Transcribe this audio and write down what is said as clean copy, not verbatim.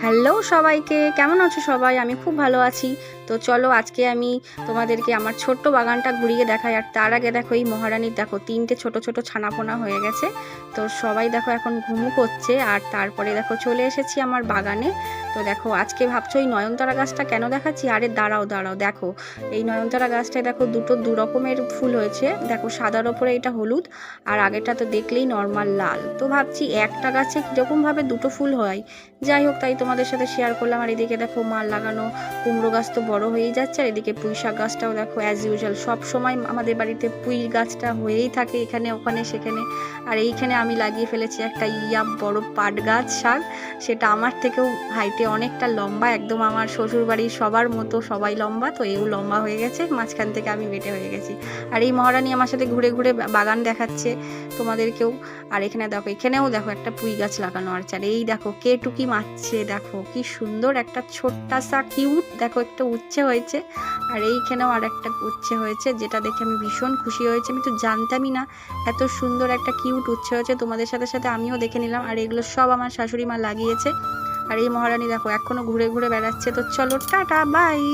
Hello সবাইকে, কেমন আছো সবাই? আমি খুব ভালো আছি। তো চলো আজকে আমি তোমাদেরকে আমার ছোট্ট বাগানটা ঘুরিয়ে দেখাই। আর তার আগে দেখো এই মহারানীর দেখো ৩টে ছোট ছোট ছানাপোনা হয়ে গেছে। তো সবাই দেখো এখন ঘুমু করছে। আর তারপরে দেখো চলে এসেছি আমার বাগানে। তো দেখো আজকে ভাবছো এই নয়নতারা গাছটা কেন দেখাচ্ছি? আরে দাঁড়াও দাঁড়াও, দেখো এই নয়নতারা গাছটায় দেখো দু রকমের ফুল হয়েছে। দেখো সাদার ওপরে এটা হলুদ, আর আগেটা তো দেখলেই নর্মাল লাল। তো ভাবছি একটা গাছে কীরকমভাবে দুটো ফুল হয়। যাই হোক, তাই তোমাদের সাথে শেয়ার করলাম। আর এদিকে দেখো মাল লাগানো কুমড়ো গাছ তো বড় হয়েই যাচ্ছে। আর এদিকে পুঁই শাক গাছটাও দেখো অ্যাজ ইউজুয়াল সব সময় আমাদের বাড়িতে পুঁই গাছটা হয়েই থাকে, এখানে ওখানে সেখানে। আর এইখানে আমি লাগিয়ে ফেলেছি একটা বড় পাট গাছ শাক, সেটা আমার থেকেও হাইটে অনেকটা লম্বা, একদম আমার শ্বশুর বাড়ির সবার মতো সবাই লম্বা। তো এও লম্বা হয়ে গেছে, মাঝখান থেকে আমি বেটে হয়ে গেছি। আর এই মহারানী আমার সাথে ঘুরে ঘুরে বাগান দেখাচ্ছে তোমাদেরকেও। আর এখানে দেখো, এখানেও দেখো একটা পুঁই গাছ লাগানো আছে। আর এই দেখো কে টুকি মারছে, দেখো কি সুন্দর একটা ছোট্টাসা কিউট, দেখো একটা উচ্ছে হয়েছে। আর এইখানেও আর একটা উচ্ছে হয়েছে, যেটা দেখে আমি ভীষণ খুশি হয়েছে। আমি তো জানতামই না এত সুন্দর একটা কিউট উচ্ছে হয়েছে। তোমাদের সাথে সাথে আমিও দেখে নিলাম। আর এগুলো সব আমার শাশুড়ি মা লাগিয়েছে। আর এই মহারানী দেখো এখনো ঘুরে ঘুরে বেড়াচ্ছে। তো চলো টাটা বাই।